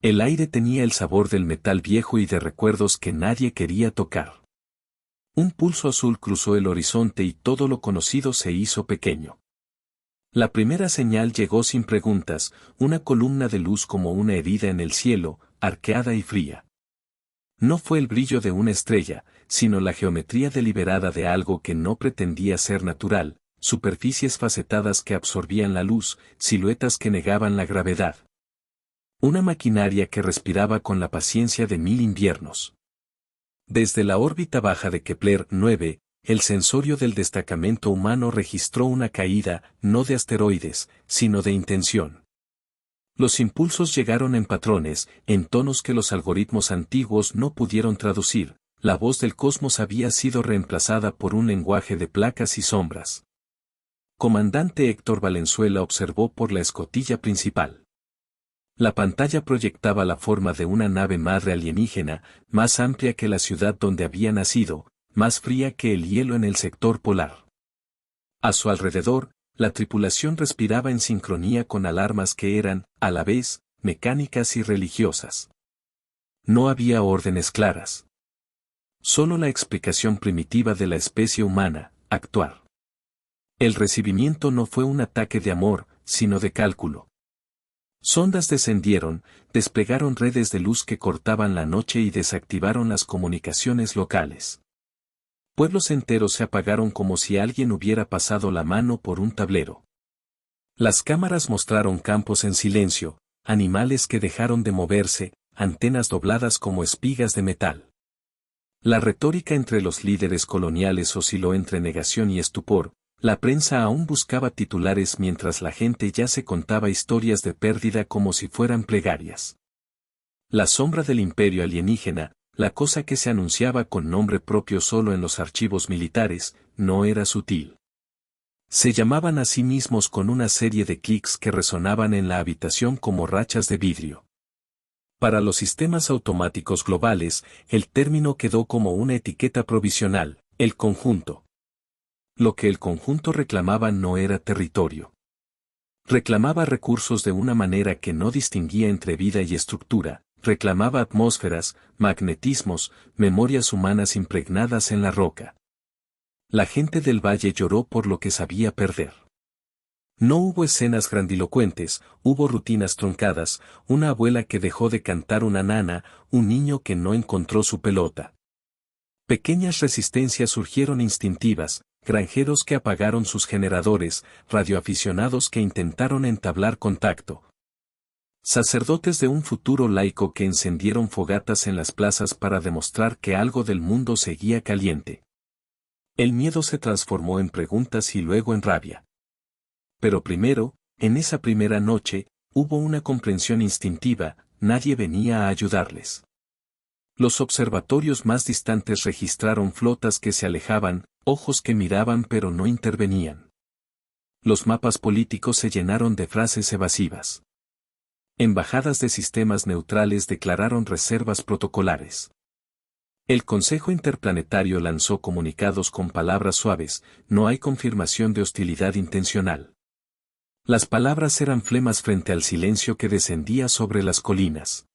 El aire tenía el sabor del metal viejo y de recuerdos que nadie quería tocar. Un pulso azul cruzó el horizonte y todo lo conocido se hizo pequeño. La primera señal llegó sin preguntas, una columna de luz como una herida en el cielo, arqueada y fría. No fue el brillo de una estrella, sino la geometría deliberada de algo que no pretendía ser natural, superficies facetadas que absorbían la luz, siluetas que negaban la gravedad. Una maquinaria que respiraba con la paciencia de 1000 inviernos. Desde la órbita baja de Kepler 9, el sensorio del destacamento humano registró una caída, no de asteroides, sino de intención. Los impulsos llegaron en patrones, en tonos que los algoritmos antiguos no pudieron traducir. La voz del cosmos había sido reemplazada por un lenguaje de placas y sombras. Comandante Héctor Valenzuela observó por la escotilla principal. La pantalla proyectaba la forma de una nave madre alienígena, más amplia que la ciudad donde había nacido, más fría que el hielo en el sector polar. A su alrededor, la tripulación respiraba en sincronía con alarmas que eran, a la vez, mecánicas y religiosas. No había órdenes claras. Solo la explicación primitiva de la especie humana, actuar. El recibimiento no fue un ataque de amor, sino de cálculo. Sondas descendieron, desplegaron redes de luz que cortaban la noche y desactivaron las comunicaciones locales. Pueblos enteros se apagaron como si alguien hubiera pasado la mano por un tablero. Las cámaras mostraron campos en silencio, animales que dejaron de moverse, antenas dobladas como espigas de metal. La retórica entre los líderes coloniales osciló entre negación y estupor. La prensa aún buscaba titulares mientras la gente ya se contaba historias de pérdida como si fueran plegarias. La sombra del imperio alienígena, la cosa que se anunciaba con nombre propio solo en los archivos militares, no era sutil. Se llamaban a sí mismos con una serie de clics que resonaban en la habitación como rachas de vidrio. Para los sistemas automáticos globales, el término quedó como una etiqueta provisional, el conjunto. Lo que el conjunto reclamaba no era territorio. Reclamaba recursos de una manera que no distinguía entre vida y estructura, reclamaba atmósferas, magnetismos, memorias humanas impregnadas en la roca. La gente del valle lloró por lo que sabía perder. No hubo escenas grandilocuentes, hubo rutinas truncadas, una abuela que dejó de cantar una nana, un niño que no encontró su pelota. Pequeñas resistencias surgieron instintivas, granjeros que apagaron sus generadores, radioaficionados que intentaron entablar contacto. Sacerdotes de un futuro laico que encendieron fogatas en las plazas para demostrar que algo del mundo seguía caliente. El miedo se transformó en preguntas y luego en rabia. Pero primero, en esa primera noche, hubo una comprensión instintiva, nadie venía a ayudarles. Los observatorios más distantes registraron flotas que se alejaban, ojos que miraban pero no intervenían. Los mapas políticos se llenaron de frases evasivas. Embajadas de sistemas neutrales declararon reservas protocolares. El Consejo Interplanetario lanzó comunicados con palabras suaves, no hay confirmación de hostilidad intencional. Las palabras eran flemas frente al silencio que descendía sobre las colinas.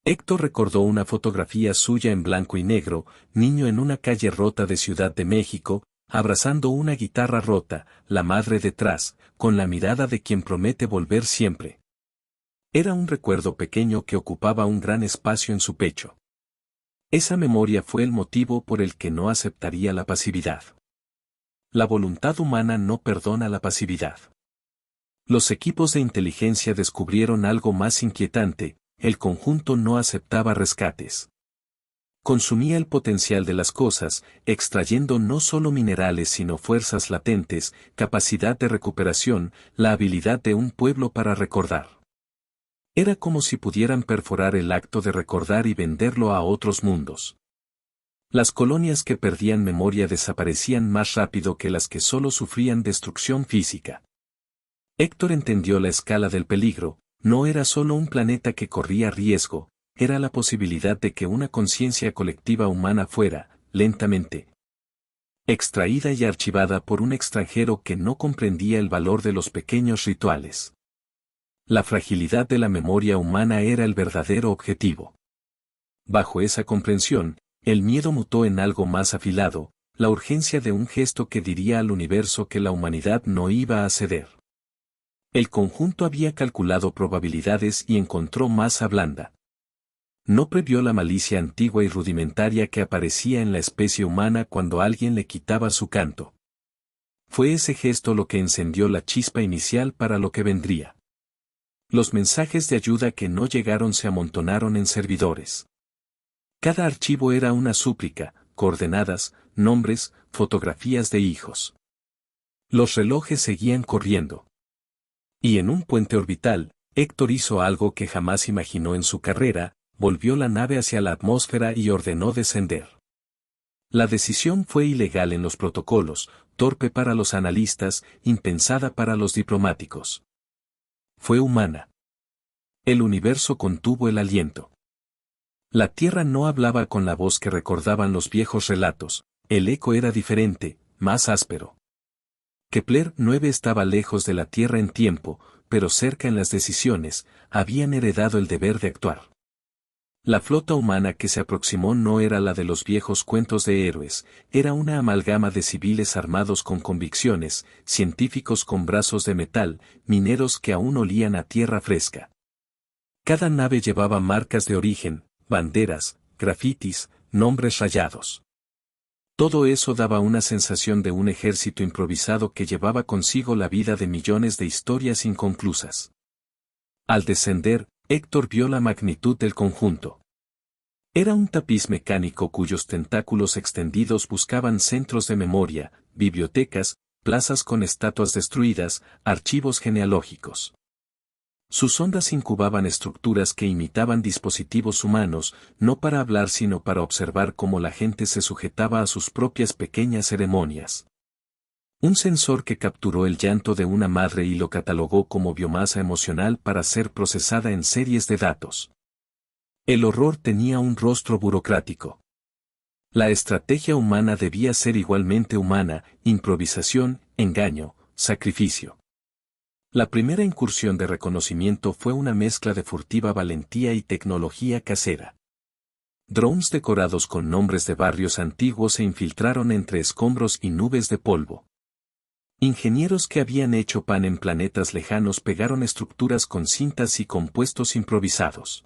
Héctor recordó una fotografía suya en blanco y negro, niño en una calle rota de Ciudad de México, abrazando una guitarra rota, la madre detrás, con la mirada de quien promete volver siempre. Era un recuerdo pequeño que ocupaba un gran espacio en su pecho. Esa memoria fue el motivo por el que no aceptaría la pasividad. La voluntad humana no perdona la pasividad. Los equipos de inteligencia descubrieron algo más inquietante. El conjunto no aceptaba rescates. Consumía el potencial de las cosas, extrayendo no solo minerales sino fuerzas latentes, capacidad de recuperación, la habilidad de un pueblo para recordar. Era como si pudieran perforar el acto de recordar y venderlo a otros mundos. Las colonias que perdían memoria desaparecían más rápido que las que solo sufrían destrucción física. Héctor entendió la escala del peligro. No era solo un planeta que corría riesgo, era la posibilidad de que una conciencia colectiva humana fuera, lentamente, extraída y archivada por un extranjero que no comprendía el valor de los pequeños rituales. La fragilidad de la memoria humana era el verdadero objetivo. Bajo esa comprensión, el miedo mutó en algo más afilado, la urgencia de un gesto que diría al universo que la humanidad no iba a ceder. El conjunto había calculado probabilidades y encontró masa blanda. No previó la malicia antigua y rudimentaria que aparecía en la especie humana cuando alguien le quitaba su canto. Fue ese gesto lo que encendió la chispa inicial para lo que vendría. Los mensajes de ayuda que no llegaron se amontonaron en servidores. Cada archivo era una súplica, coordenadas, nombres, fotografías de hijos. Los relojes seguían corriendo. Y en un puente orbital, Héctor hizo algo que jamás imaginó en su carrera, volvió la nave hacia la atmósfera y ordenó descender. La decisión fue ilegal en los protocolos, torpe para los analistas, impensada para los diplomáticos. Fue humana. El universo contuvo el aliento. La Tierra no hablaba con la voz que recordaban los viejos relatos, el eco era diferente, más áspero. Kepler 9 estaba lejos de la Tierra en tiempo, pero cerca en las decisiones, habían heredado el deber de actuar. La flota humana que se aproximó no era la de los viejos cuentos de héroes, era una amalgama de civiles armados con convicciones, científicos con brazos de metal, mineros que aún olían a tierra fresca. Cada nave llevaba marcas de origen, banderas, grafitis, nombres rayados. Todo eso daba una sensación de un ejército improvisado que llevaba consigo la vida de millones de historias inconclusas. Al descender, Héctor vio la magnitud del conjunto. Era un tapiz mecánico cuyos tentáculos extendidos buscaban centros de memoria, bibliotecas, plazas con estatuas destruidas, archivos genealógicos. Sus ondas incubaban estructuras que imitaban dispositivos humanos, no para hablar sino para observar cómo la gente se sujetaba a sus propias pequeñas ceremonias. Un sensor que capturó el llanto de una madre y lo catalogó como biomasa emocional para ser procesada en series de datos. El horror tenía un rostro burocrático. La estrategia humana debía ser igualmente humana, improvisación, engaño, sacrificio. La primera incursión de reconocimiento fue una mezcla de furtiva valentía y tecnología casera. Drones decorados con nombres de barrios antiguos se infiltraron entre escombros y nubes de polvo. Ingenieros que habían hecho pan en planetas lejanos pegaron estructuras con cintas y compuestos improvisados.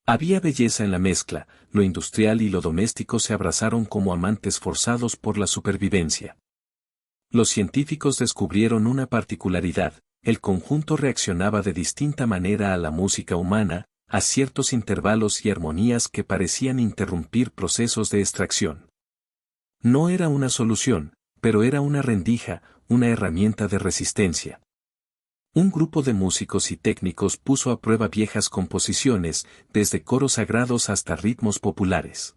Había belleza en la mezcla, lo industrial y lo doméstico se abrazaron como amantes forzados por la supervivencia. Los científicos descubrieron una particularidad. El conjunto reaccionaba de distinta manera a la música humana, a ciertos intervalos y armonías que parecían interrumpir procesos de extracción. No era una solución, pero era una rendija, una herramienta de resistencia. Un grupo de músicos y técnicos puso a prueba viejas composiciones, desde coros sagrados hasta ritmos populares.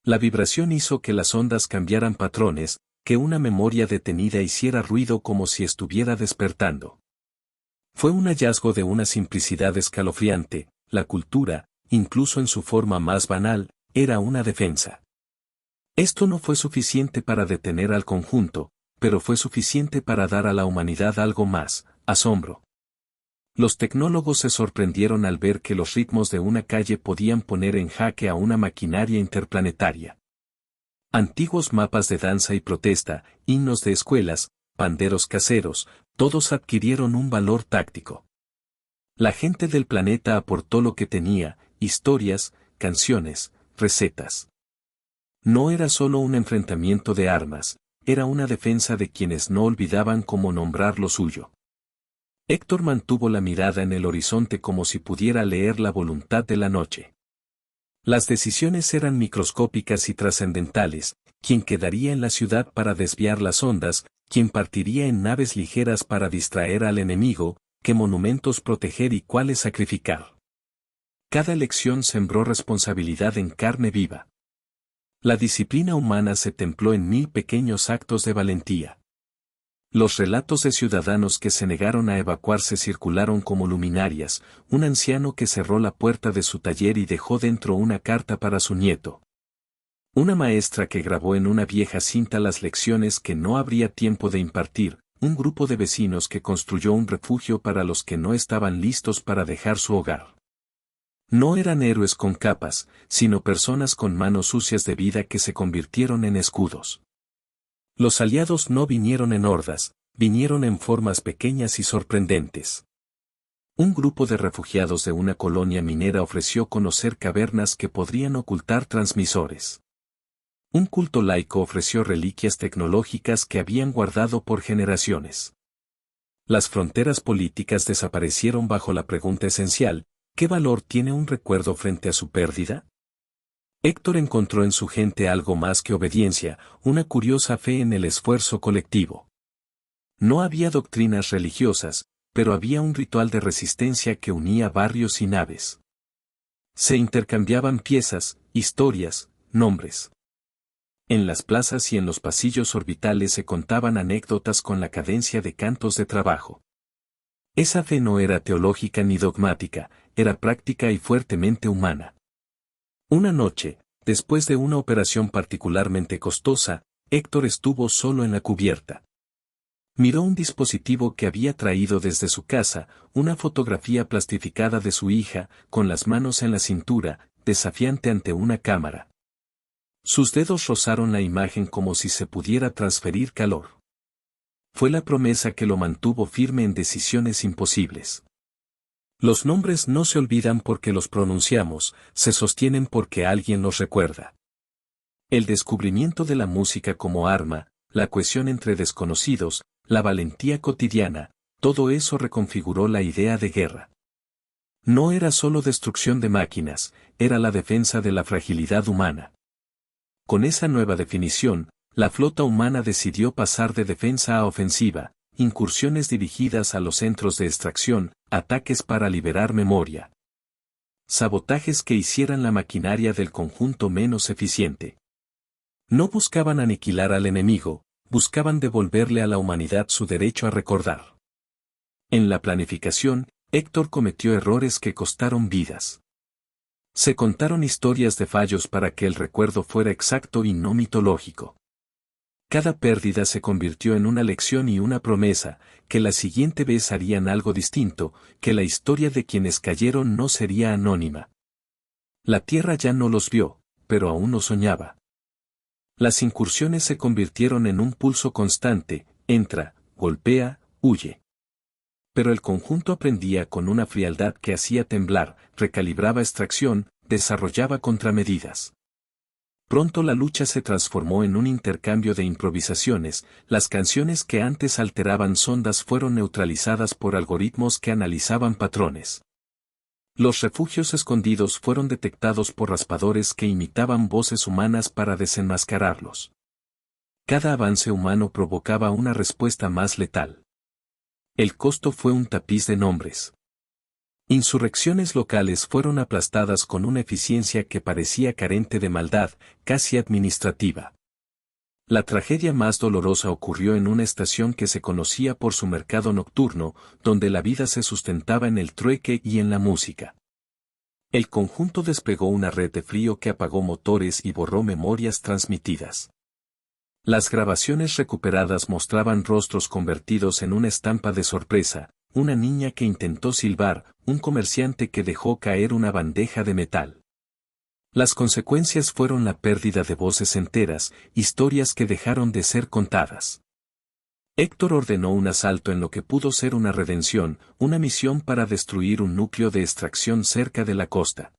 La vibración hizo que las ondas cambiaran patrones, que una memoria detenida hiciera ruido como si estuviera despertando. Fue un hallazgo de una simplicidad escalofriante, la cultura, incluso en su forma más banal, era una defensa. Esto no fue suficiente para detener al conjunto, pero fue suficiente para dar a la humanidad algo más, asombro. Los tecnólogos se sorprendieron al ver que los ritmos de una calle podían poner en jaque a una maquinaria interplanetaria. Antiguos mapas de danza y protesta, himnos de escuelas, panderos caseros, todos adquirieron un valor táctico. La gente del planeta aportó lo que tenía, historias, canciones, recetas. No era solo un enfrentamiento de armas, era una defensa de quienes no olvidaban cómo nombrar lo suyo. Héctor mantuvo la mirada en el horizonte como si pudiera leer la voluntad de la noche. Las decisiones eran microscópicas y trascendentales, quién quedaría en la ciudad para desviar las ondas, quién partiría en naves ligeras para distraer al enemigo, qué monumentos proteger y cuáles sacrificar. Cada elección sembró responsabilidad en carne viva. La disciplina humana se templó en 1000 pequeños actos de valentía. Los relatos de ciudadanos que se negaron a evacuarse circularon como luminarias, un anciano que cerró la puerta de su taller y dejó dentro una carta para su nieto. Una maestra que grabó en una vieja cinta las lecciones que no habría tiempo de impartir, un grupo de vecinos que construyó un refugio para los que no estaban listos para dejar su hogar. No eran héroes con capas, sino personas con manos sucias de vida que se convirtieron en escudos. Los aliados no vinieron en hordas, vinieron en formas pequeñas y sorprendentes. Un grupo de refugiados de una colonia minera ofreció conocer cavernas que podrían ocultar transmisores. Un culto laico ofreció reliquias tecnológicas que habían guardado por generaciones. Las fronteras políticas desaparecieron bajo la pregunta esencial: ¿qué valor tiene un recuerdo frente a su pérdida? Héctor encontró en su gente algo más que obediencia, una curiosa fe en el esfuerzo colectivo. No había doctrinas religiosas, pero había un ritual de resistencia que unía barrios y naves. Se intercambiaban piezas, historias, nombres. En las plazas y en los pasillos orbitales se contaban anécdotas con la cadencia de cantos de trabajo. Esa fe no era teológica ni dogmática, era práctica y fuertemente humana. Una noche, después de una operación particularmente costosa, Héctor estuvo solo en la cubierta. Miró un dispositivo que había traído desde su casa, una fotografía plastificada de su hija, con las manos en la cintura, desafiante ante una cámara. Sus dedos rozaron la imagen como si se pudiera transferir calor. Fue la promesa que lo mantuvo firme en decisiones imposibles. Los nombres no se olvidan porque los pronunciamos, se sostienen porque alguien los recuerda. El descubrimiento de la música como arma, la cohesión entre desconocidos, la valentía cotidiana, todo eso reconfiguró la idea de guerra. No era solo destrucción de máquinas, era la defensa de la fragilidad humana. Con esa nueva definición, la flota humana decidió pasar de defensa a ofensiva, incursiones dirigidas a los centros de extracción, ataques para liberar memoria. Sabotajes que hicieran la maquinaria del conjunto menos eficiente. No buscaban aniquilar al enemigo, buscaban devolverle a la humanidad su derecho a recordar. En la planificación, Héctor cometió errores que costaron vidas. Se contaron historias de fallos para que el recuerdo fuera exacto y no mitológico. Cada pérdida se convirtió en una lección y una promesa, que la siguiente vez harían algo distinto, que la historia de quienes cayeron no sería anónima. La tierra ya no los vio, pero aún lo soñaba. Las incursiones se convirtieron en un pulso constante: entra, golpea, huye. Pero el conjunto aprendía con una frialdad que hacía temblar, recalibraba extracción, desarrollaba contramedidas. Pronto la lucha se transformó en un intercambio de improvisaciones, las canciones que antes alteraban sondas fueron neutralizadas por algoritmos que analizaban patrones. Los refugios escondidos fueron detectados por raspadores que imitaban voces humanas para desenmascararlos. Cada avance humano provocaba una respuesta más letal. El costo fue un tapiz de nombres. Insurrecciones locales fueron aplastadas con una eficiencia que parecía carente de maldad, casi administrativa. La tragedia más dolorosa ocurrió en una estación que se conocía por su mercado nocturno, donde la vida se sustentaba en el trueque y en la música. El conjunto desplegó una red de frío que apagó motores y borró memorias transmitidas. Las grabaciones recuperadas mostraban rostros convertidos en una estampa de sorpresa, una niña que intentó silbar, un comerciante que dejó caer una bandeja de metal. Las consecuencias fueron la pérdida de voces enteras, historias que dejaron de ser contadas. Héctor ordenó un asalto en lo que pudo ser una redención, una misión para destruir un núcleo de extracción cerca de la costa.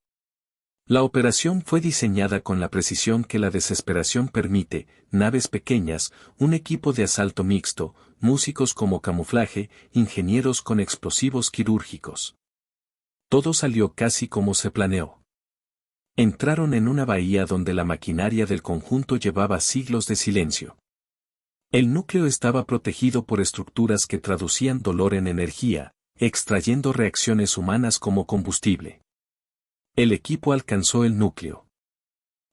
La operación fue diseñada con la precisión que la desesperación permite: naves pequeñas, un equipo de asalto mixto, músicos como camuflaje, ingenieros con explosivos quirúrgicos. Todo salió casi como se planeó. Entraron en una bahía donde la maquinaria del conjunto llevaba siglos de silencio. El núcleo estaba protegido por estructuras que traducían dolor en energía, extrayendo reacciones humanas como combustible. El equipo alcanzó el núcleo.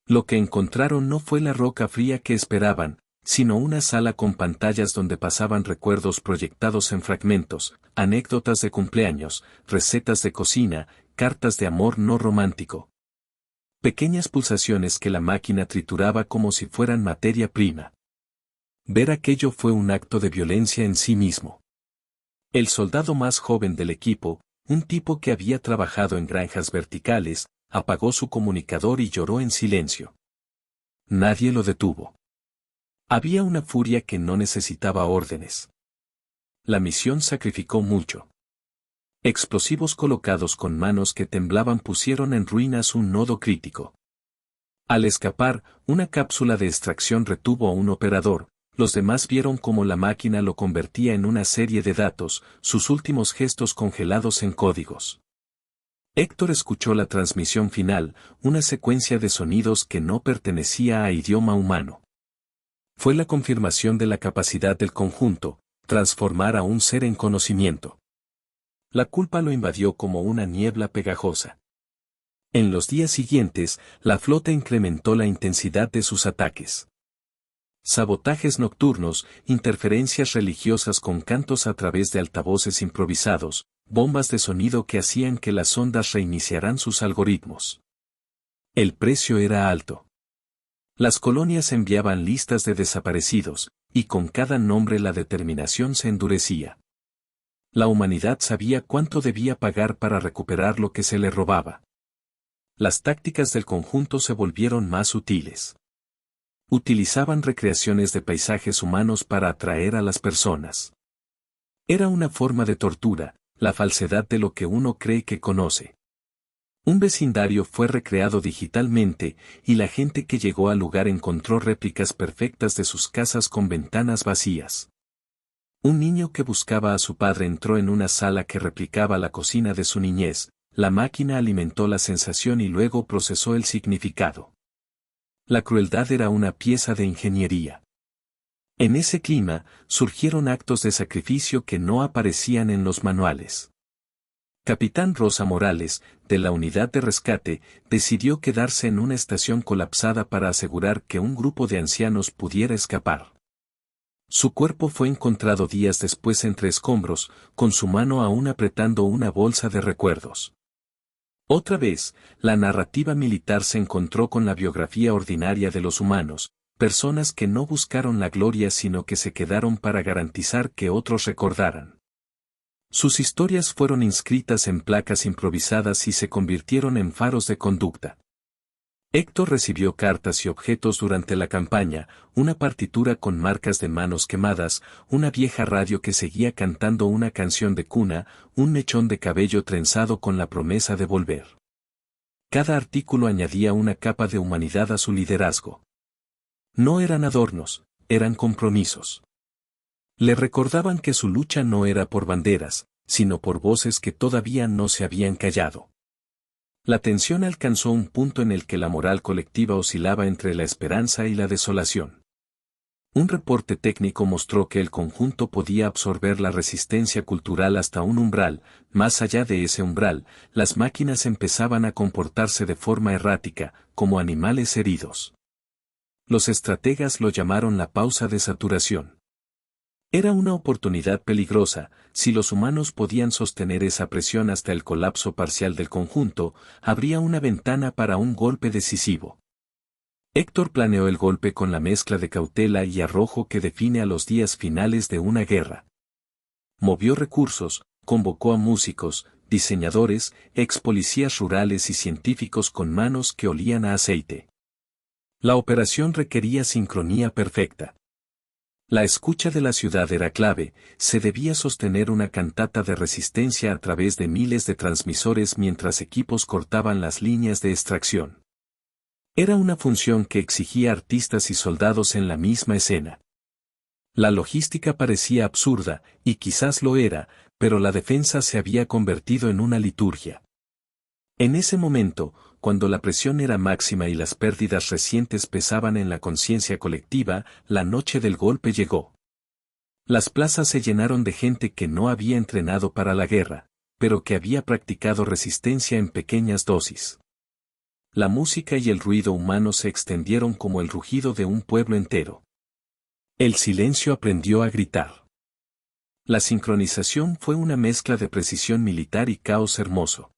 Lo que encontraron no fue la roca fría que esperaban, sino una sala con pantallas donde pasaban recuerdos proyectados en fragmentos, anécdotas de cumpleaños, recetas de cocina, cartas de amor no romántico. Pequeñas pulsaciones que la máquina trituraba como si fueran materia prima. Ver aquello fue un acto de violencia en sí mismo. El soldado más joven del equipo, un tipo que había trabajado en granjas verticales, apagó su comunicador y lloró en silencio. Nadie lo detuvo. Había una furia que no necesitaba órdenes. La misión sacrificó mucho. Explosivos colocados con manos que temblaban pusieron en ruinas un nodo crítico. Al escapar, una cápsula de extracción retuvo a un operador. Los demás vieron cómo la máquina lo convertía en una serie de datos, sus últimos gestos congelados en códigos. Héctor escuchó la transmisión final, una secuencia de sonidos que no pertenecía a idioma humano. Fue la confirmación de la capacidad del conjunto, transformar a un ser en conocimiento. La culpa lo invadió como una niebla pegajosa. En los días siguientes, la flota incrementó la intensidad de sus ataques. Sabotajes nocturnos, interferencias religiosas con cantos a través de altavoces improvisados, bombas de sonido que hacían que las ondas reiniciaran sus algoritmos. El precio era alto. Las colonias enviaban listas de desaparecidos, y con cada nombre la determinación se endurecía. La humanidad sabía cuánto debía pagar para recuperar lo que se le robaba. Las tácticas del conjunto se volvieron más sutiles. Utilizaban recreaciones de paisajes humanos para atraer a las personas. Era una forma de tortura, la falsedad de lo que uno cree que conoce. Un vecindario fue recreado digitalmente, y la gente que llegó al lugar encontró réplicas perfectas de sus casas con ventanas vacías. Un niño que buscaba a su padre entró en una sala que replicaba la cocina de su niñez, la máquina alimentó la sensación y luego procesó el significado. La crueldad era una pieza de ingeniería. En ese clima, surgieron actos de sacrificio que no aparecían en los manuales. Capitán Rosa Morales, de la unidad de rescate, decidió quedarse en una estación colapsada para asegurar que un grupo de ancianos pudiera escapar. Su cuerpo fue encontrado días después entre escombros, con su mano aún apretando una bolsa de recuerdos. Otra vez, la narrativa militar se encontró con la biografía ordinaria de los humanos, personas que no buscaron la gloria sino que se quedaron para garantizar que otros recordaran. Sus historias fueron inscritas en placas improvisadas y se convirtieron en faros de conducta. Héctor recibió cartas y objetos durante la campaña, una partitura con marcas de manos quemadas, una vieja radio que seguía cantando una canción de cuna, un mechón de cabello trenzado con la promesa de volver. Cada artículo añadía una capa de humanidad a su liderazgo. No eran adornos, eran compromisos. Le recordaban que su lucha no era por banderas, sino por voces que todavía no se habían callado. La tensión alcanzó un punto en el que la moral colectiva oscilaba entre la esperanza y la desolación. Un reporte técnico mostró que el conjunto podía absorber la resistencia cultural hasta un umbral. Más allá de ese umbral, las máquinas empezaban a comportarse de forma errática, como animales heridos. Los estrategas lo llamaron la pausa de saturación. Era una oportunidad peligrosa. Si los humanos podían sostener esa presión hasta el colapso parcial del conjunto, habría una ventana para un golpe decisivo. Héctor planeó el golpe con la mezcla de cautela y arrojo que define a los días finales de una guerra. Movió recursos, convocó a músicos, diseñadores, ex policías rurales y científicos con manos que olían a aceite. La operación requería sincronía perfecta. La escucha de la ciudad era clave, se debía sostener una cantata de resistencia a través de miles de transmisores mientras equipos cortaban las líneas de extracción. Era una función que exigía artistas y soldados en la misma escena. La logística parecía absurda, y quizás lo era, pero la defensa se había convertido en una liturgia. En ese momento, cuando la presión era máxima y las pérdidas recientes pesaban en la conciencia colectiva, la noche del golpe llegó. Las plazas se llenaron de gente que no había entrenado para la guerra, pero que había practicado resistencia en pequeñas dosis. La música y el ruido humano se extendieron como el rugido de un pueblo entero. El silencio aprendió a gritar. La sincronización fue una mezcla de precisión militar y caos hermoso.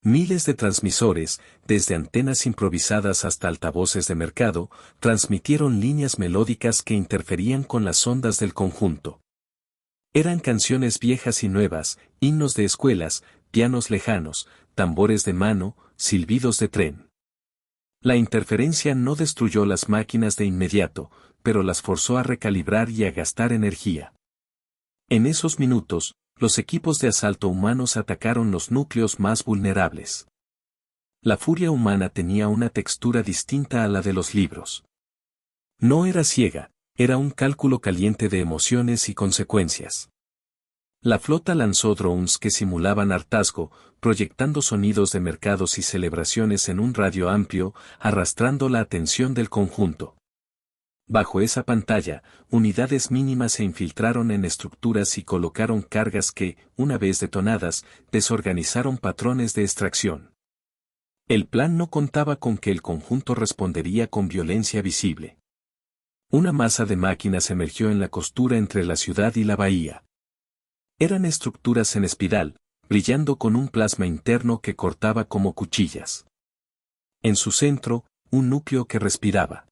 Miles de transmisores, desde antenas improvisadas hasta altavoces de mercado, transmitieron líneas melódicas que interferían con las ondas del conjunto. Eran canciones viejas y nuevas, himnos de escuelas, pianos lejanos, tambores de mano, silbidos de tren. La interferencia no destruyó las máquinas de inmediato, pero las forzó a recalibrar y a gastar energía. En esos minutos, los equipos de asalto humanos atacaron los núcleos más vulnerables. La furia humana tenía una textura distinta a la de los libros. No era ciega, era un cálculo caliente de emociones y consecuencias. La flota lanzó drones que simulaban hartazgo, proyectando sonidos de mercados y celebraciones en un radio amplio, arrastrando la atención del conjunto. Bajo esa pantalla, unidades mínimas se infiltraron en estructuras y colocaron cargas que, una vez detonadas, desorganizaron patrones de extracción. El plan no contaba con que el conjunto respondería con violencia visible. Una masa de máquinas emergió en la costura entre la ciudad y la bahía. Eran estructuras en espiral, brillando con un plasma interno que cortaba como cuchillas. En su centro, un núcleo que respiraba.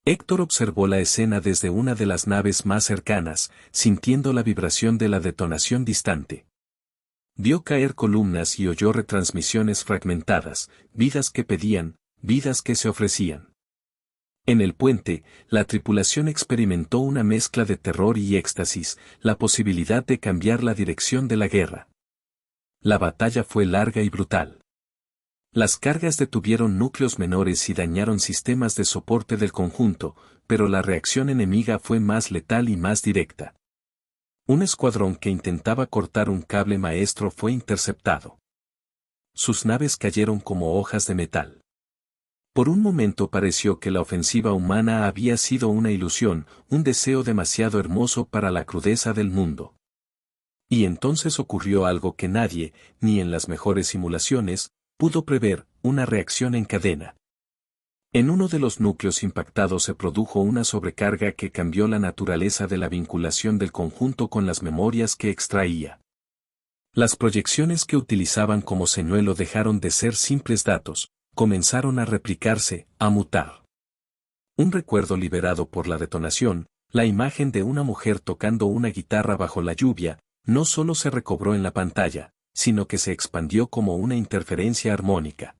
Héctor observó la escena desde una de las naves más cercanas, sintiendo la vibración de la detonación distante. Vio caer columnas y oyó retransmisiones fragmentadas, vidas que pedían, vidas que se ofrecían. En el puente, la tripulación experimentó una mezcla de terror y éxtasis, la posibilidad de cambiar la dirección de la guerra. La batalla fue larga y brutal. Las cargas detuvieron núcleos menores y dañaron sistemas de soporte del conjunto, pero la reacción enemiga fue más letal y más directa. Un escuadrón que intentaba cortar un cable maestro fue interceptado. Sus naves cayeron como hojas de metal. Por un momento pareció que la ofensiva humana había sido una ilusión, un deseo demasiado hermoso para la crudeza del mundo. Y entonces ocurrió algo que nadie, ni en las mejores simulaciones, pudo prever, una reacción en cadena. En uno de los núcleos impactados se produjo una sobrecarga que cambió la naturaleza de la vinculación del conjunto con las memorias que extraía. Las proyecciones que utilizaban como señuelo dejaron de ser simples datos, comenzaron a replicarse, a mutar. Un recuerdo liberado por la detonación, la imagen de una mujer tocando una guitarra bajo la lluvia, no solo se recobró en la pantalla, sino que se expandió como una interferencia armónica.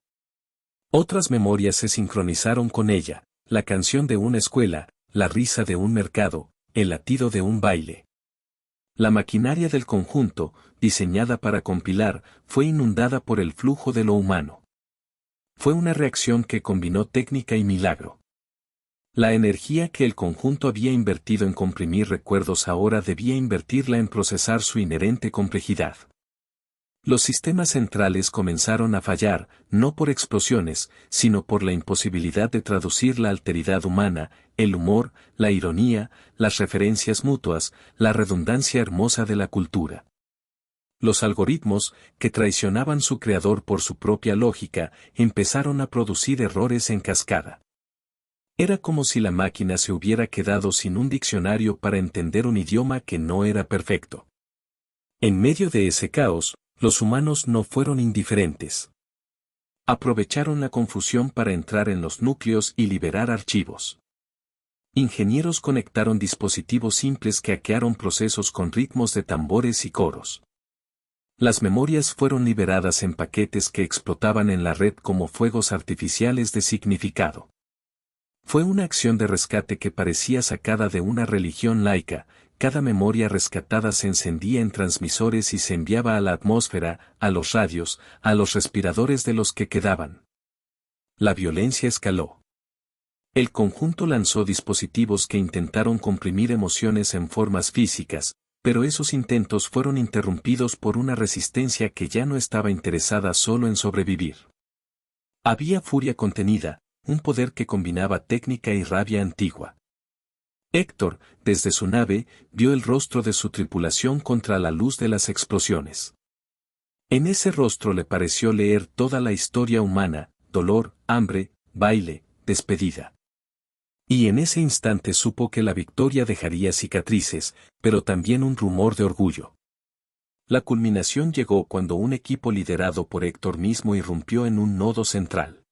Otras memorias se sincronizaron con ella, la canción de una escuela, la risa de un mercado, el latido de un baile. La maquinaria del conjunto, diseñada para compilar, fue inundada por el flujo de lo humano. Fue una reacción que combinó técnica y milagro. La energía que el conjunto había invertido en comprimir recuerdos ahora debía invertirla en procesar su inherente complejidad. Los sistemas centrales comenzaron a fallar, no por explosiones, sino por la imposibilidad de traducir la alteridad humana, el humor, la ironía, las referencias mutuas, la redundancia hermosa de la cultura. Los algoritmos, que traicionaban su creador por su propia lógica, empezaron a producir errores en cascada. Era como si la máquina se hubiera quedado sin un diccionario para entender un idioma que no era perfecto. En medio de ese caos, los humanos no fueron indiferentes. Aprovecharon la confusión para entrar en los núcleos y liberar archivos. Ingenieros conectaron dispositivos simples que hackearon procesos con ritmos de tambores y coros. Las memorias fueron liberadas en paquetes que explotaban en la red como fuegos artificiales de significado. Fue una acción de rescate que parecía sacada de una religión laica. Cada memoria rescatada se encendía en transmisores y se enviaba a la atmósfera, a los radios, a los respiradores de los que quedaban. La violencia escaló. El conjunto lanzó dispositivos que intentaron comprimir emociones en formas físicas, pero esos intentos fueron interrumpidos por una resistencia que ya no estaba interesada solo en sobrevivir. Había furia contenida, un poder que combinaba técnica y rabia antigua. Héctor, desde su nave, vio el rostro de su tripulación contra la luz de las explosiones. En ese rostro le pareció leer toda la historia humana, dolor, hambre, baile, despedida. Y en ese instante supo que la victoria dejaría cicatrices, pero también un rumor de orgullo. La culminación llegó cuando un equipo liderado por Héctor mismo irrumpió en un nodo central.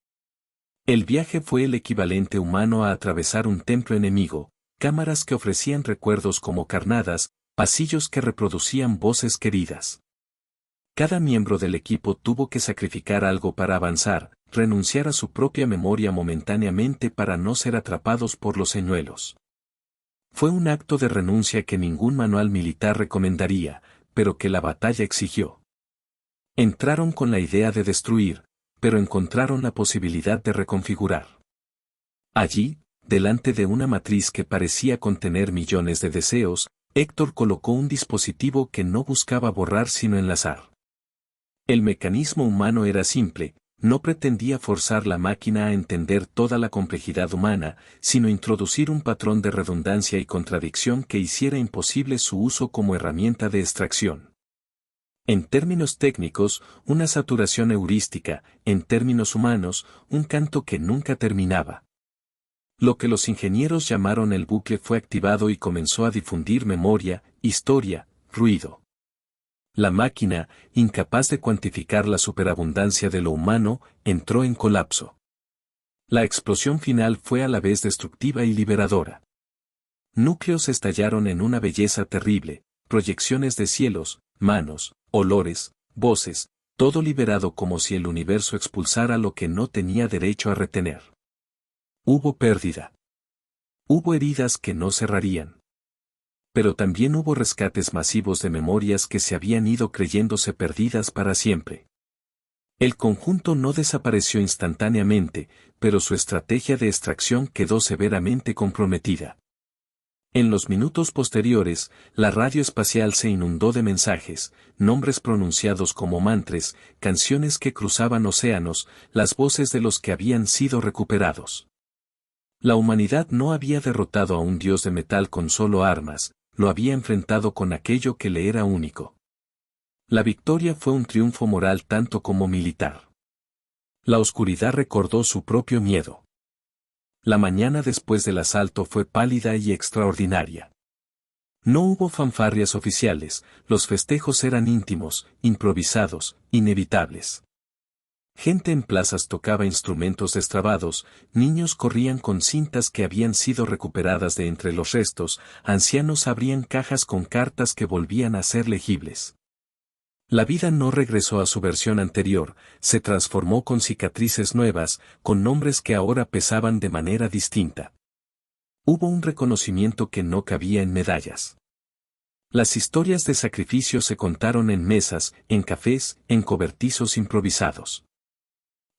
El viaje fue el equivalente humano a atravesar un templo enemigo, cámaras que ofrecían recuerdos como carnadas, pasillos que reproducían voces queridas. Cada miembro del equipo tuvo que sacrificar algo para avanzar, renunciar a su propia memoria momentáneamente para no ser atrapados por los señuelos. Fue un acto de renuncia que ningún manual militar recomendaría, pero que la batalla exigió. Entraron con la idea de destruir, pero encontraron la posibilidad de reconfigurar. Allí, delante de una matriz que parecía contener millones de deseos, Héctor colocó un dispositivo que no buscaba borrar sino enlazar. El mecanismo humano era simple, no pretendía forzar la máquina a entender toda la complejidad humana, sino introducir un patrón de redundancia y contradicción que hiciera imposible su uso como herramienta de extracción. En términos técnicos, una saturación heurística, en términos humanos, un canto que nunca terminaba. Lo que los ingenieros llamaron el bucle fue activado y comenzó a difundir memoria, historia, ruido. La máquina, incapaz de cuantificar la superabundancia de lo humano, entró en colapso. La explosión final fue a la vez destructiva y liberadora. Núcleos estallaron en una belleza terrible, proyecciones de cielos, manos, olores, voces, todo liberado como si el universo expulsara lo que no tenía derecho a retener. Hubo pérdida. Hubo heridas que no cerrarían. Pero también hubo rescates masivos de memorias que se habían ido creyéndose perdidas para siempre. El conjunto no desapareció instantáneamente, pero su estrategia de extracción quedó severamente comprometida. En los minutos posteriores, la radio espacial se inundó de mensajes, nombres pronunciados como mantras, canciones que cruzaban océanos, las voces de los que habían sido recuperados. La humanidad no había derrotado a un dios de metal con solo armas, lo había enfrentado con aquello que le era único. La victoria fue un triunfo moral tanto como militar. La oscuridad recordó su propio miedo. La mañana después del asalto fue pálida y extraordinaria. No hubo fanfarrias oficiales, los festejos eran íntimos, improvisados, inevitables. Gente en plazas tocaba instrumentos destrabados, niños corrían con cintas que habían sido recuperadas de entre los restos, ancianos abrían cajas con cartas que volvían a ser legibles. La vida no regresó a su versión anterior, se transformó con cicatrices nuevas, con nombres que ahora pesaban de manera distinta. Hubo un reconocimiento que no cabía en medallas. Las historias de sacrificio se contaron en mesas, en cafés, en cobertizos improvisados.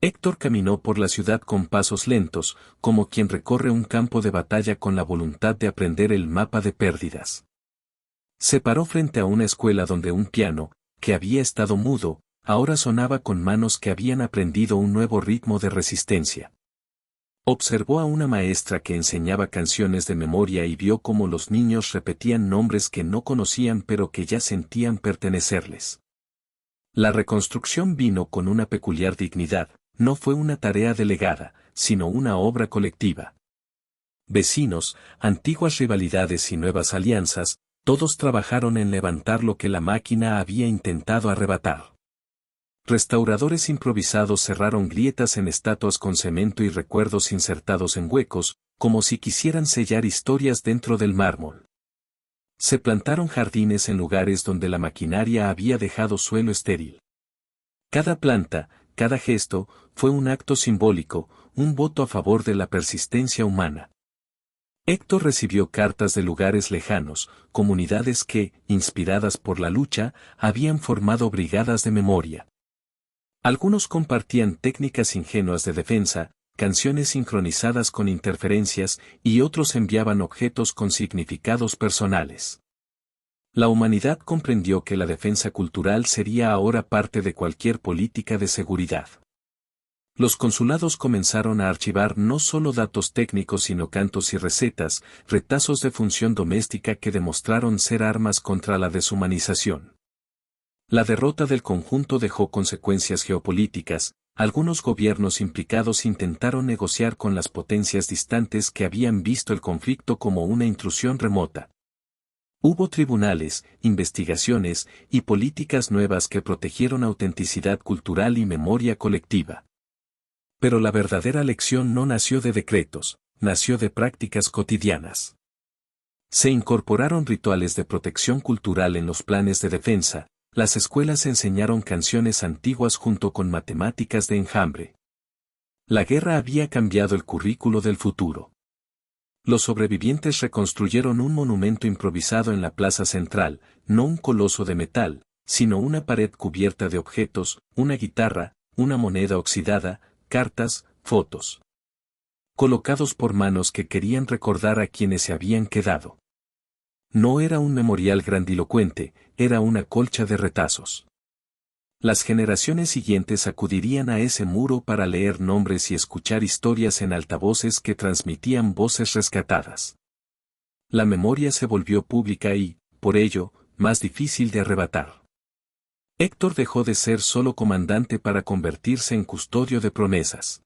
Héctor caminó por la ciudad con pasos lentos, como quien recorre un campo de batalla con la voluntad de aprender el mapa de pérdidas. Se paró frente a una escuela donde un piano, que había estado mudo, ahora sonaba con manos que habían aprendido un nuevo ritmo de resistencia. Observó a una maestra que enseñaba canciones de memoria y vio cómo los niños repetían nombres que no conocían pero que ya sentían pertenecerles. La reconstrucción vino con una peculiar dignidad. No fue una tarea delegada, sino una obra colectiva. Vecinos, antiguas rivalidades y nuevas alianzas, todos trabajaron en levantar lo que la máquina había intentado arrebatar. Restauradores improvisados cerraron grietas en estatuas con cemento y recuerdos insertados en huecos, como si quisieran sellar historias dentro del mármol. Se plantaron jardines en lugares donde la maquinaria había dejado suelo estéril. Cada planta, cada gesto, fue un acto simbólico, un voto a favor de la persistencia humana. Héctor recibió cartas de lugares lejanos, comunidades que, inspiradas por la lucha, habían formado brigadas de memoria. Algunos compartían técnicas ingenuas de defensa, canciones sincronizadas con interferencias, y otros enviaban objetos con significados personales. La humanidad comprendió que la defensa cultural sería ahora parte de cualquier política de seguridad. Los consulados comenzaron a archivar no solo datos técnicos sino cantos y recetas, retazos de función doméstica que demostraron ser armas contra la deshumanización. La derrota del conjunto dejó consecuencias geopolíticas, algunos gobiernos implicados intentaron negociar con las potencias distantes que habían visto el conflicto como una intrusión remota. Hubo tribunales, investigaciones y políticas nuevas que protegieron autenticidad cultural y memoria colectiva. Pero la verdadera lección no nació de decretos, nació de prácticas cotidianas. Se incorporaron rituales de protección cultural en los planes de defensa, las escuelas enseñaron canciones antiguas junto con matemáticas de enjambre. La guerra había cambiado el currículo del futuro. Los sobrevivientes reconstruyeron un monumento improvisado en la plaza central, no un coloso de metal, sino una pared cubierta de objetos, una guitarra, una moneda oxidada, cartas, fotos. Colocados por manos que querían recordar a quienes se habían quedado. No era un memorial grandilocuente, era una colcha de retazos. Las generaciones siguientes acudirían a ese muro para leer nombres y escuchar historias en altavoces que transmitían voces rescatadas. La memoria se volvió pública y, por ello, más difícil de arrebatar. Héctor dejó de ser solo comandante para convertirse en custodio de promesas.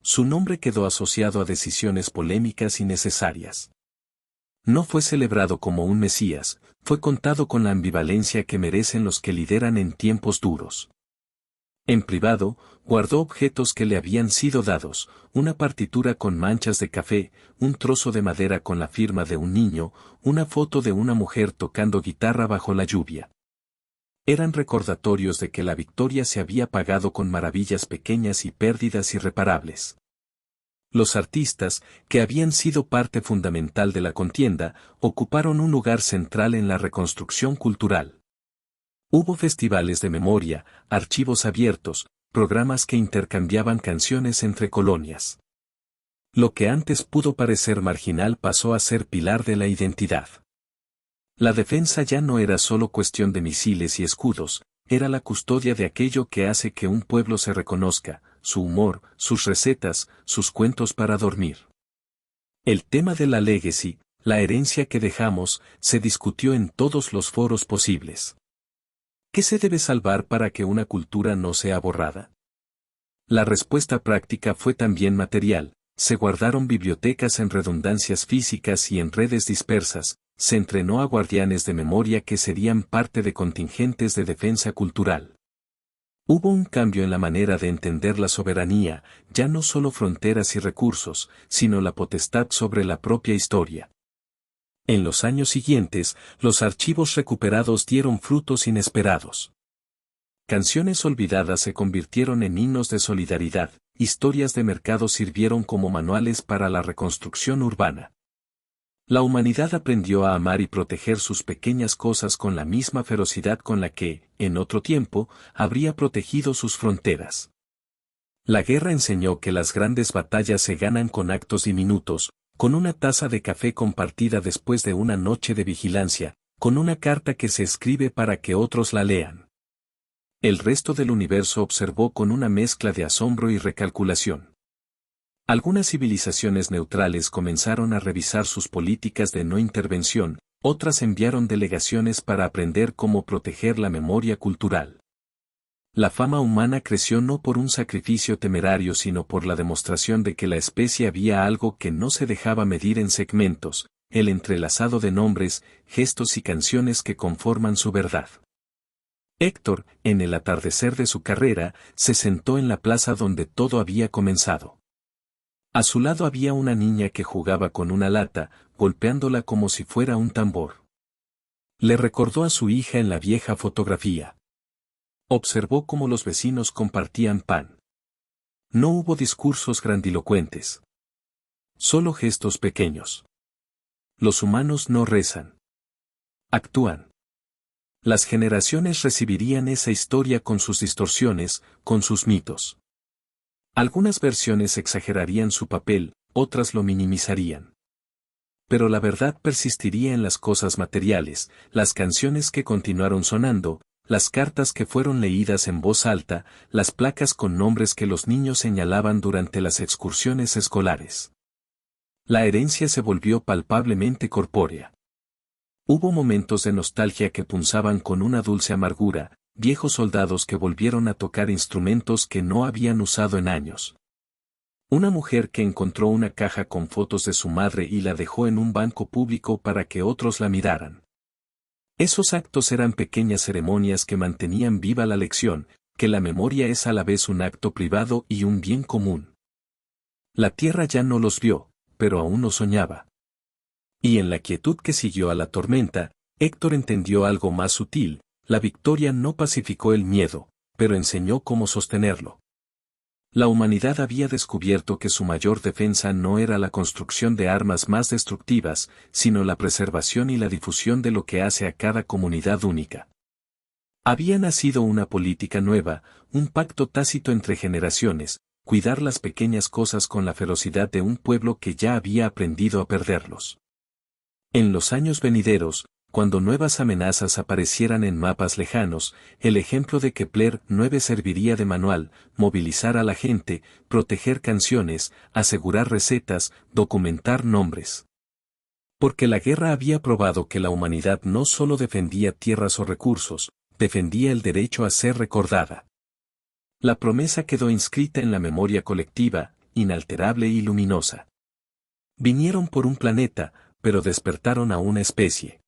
Su nombre quedó asociado a decisiones polémicas y necesarias. No fue celebrado como un mesías, fue contado con la ambivalencia que merecen los que lideran en tiempos duros. En privado, guardó objetos que le habían sido dados, una partitura con manchas de café, un trozo de madera con la firma de un niño, una foto de una mujer tocando guitarra bajo la lluvia. Eran recordatorios de que la victoria se había pagado con maravillas pequeñas y pérdidas irreparables. Los artistas, que habían sido parte fundamental de la contienda, ocuparon un lugar central en la reconstrucción cultural. Hubo festivales de memoria, archivos abiertos, programas que intercambiaban canciones entre colonias. Lo que antes pudo parecer marginal pasó a ser pilar de la identidad. La defensa ya no era solo cuestión de misiles y escudos, era la custodia de aquello que hace que un pueblo se reconozca, su humor, sus recetas, sus cuentos para dormir. El tema de la legacy, la herencia que dejamos, se discutió en todos los foros posibles. ¿Qué se debe salvar para que una cultura no sea borrada? La respuesta práctica fue también material, se guardaron bibliotecas en redundancias físicas y en redes dispersas, se entrenó a guardianes de memoria que serían parte de contingentes de defensa cultural. Hubo un cambio en la manera de entender la soberanía, ya no solo fronteras y recursos, sino la potestad sobre la propia historia. En los años siguientes, los archivos recuperados dieron frutos inesperados. Canciones olvidadas se convirtieron en himnos de solidaridad, historias de mercado sirvieron como manuales para la reconstrucción urbana. La humanidad aprendió a amar y proteger sus pequeñas cosas con la misma ferocidad con la que, en otro tiempo, habría protegido sus fronteras. La guerra enseñó que las grandes batallas se ganan con actos diminutos, con una taza de café compartida después de una noche de vigilancia, con una carta que se escribe para que otros la lean. El resto del universo observó con una mezcla de asombro y recalculación. Algunas civilizaciones neutrales comenzaron a revisar sus políticas de no intervención, otras enviaron delegaciones para aprender cómo proteger la memoria cultural. La fama humana creció no por un sacrificio temerario sino por la demostración de que la especie había algo que no se dejaba medir en segmentos, el entrelazado de nombres, gestos y canciones que conforman su verdad. Héctor, en el atardecer de su carrera, se sentó en la plaza donde todo había comenzado. A su lado había una niña que jugaba con una lata, golpeándola como si fuera un tambor. Le recordó a su hija en la vieja fotografía. Observó cómo los vecinos compartían pan. No hubo discursos grandilocuentes. Solo gestos pequeños. Los humanos no rezan. Actúan. Las generaciones recibirían esa historia con sus distorsiones, con sus mitos. Algunas versiones exagerarían su papel, otras lo minimizarían. Pero la verdad persistiría en las cosas materiales, las canciones que continuaron sonando, las cartas que fueron leídas en voz alta, las placas con nombres que los niños señalaban durante las excursiones escolares. La herencia se volvió palpablemente corpórea. Hubo momentos de nostalgia que punzaban con una dulce amargura, viejos soldados que volvieron a tocar instrumentos que no habían usado en años. Una mujer que encontró una caja con fotos de su madre y la dejó en un banco público para que otros la miraran. Esos actos eran pequeñas ceremonias que mantenían viva la lección, que la memoria es a la vez un acto privado y un bien común. La tierra ya no los vio, pero aún los soñaba. Y en la quietud que siguió a la tormenta, Héctor entendió algo más sutil: la victoria no pacificó el miedo, pero enseñó cómo sostenerlo. La humanidad había descubierto que su mayor defensa no era la construcción de armas más destructivas, sino la preservación y la difusión de lo que hace a cada comunidad única. Había nacido una política nueva, un pacto tácito entre generaciones: cuidar las pequeñas cosas con la ferocidad de un pueblo que ya había aprendido a perderlos. En los años venideros, cuando nuevas amenazas aparecieran en mapas lejanos, el ejemplo de Kepler 9 serviría de manual: movilizar a la gente, proteger canciones, asegurar recetas, documentar nombres. Porque la guerra había probado que la humanidad no solo defendía tierras o recursos, defendía el derecho a ser recordada. La promesa quedó inscrita en la memoria colectiva, inalterable y luminosa. Vinieron por un planeta, pero despertaron a una especie.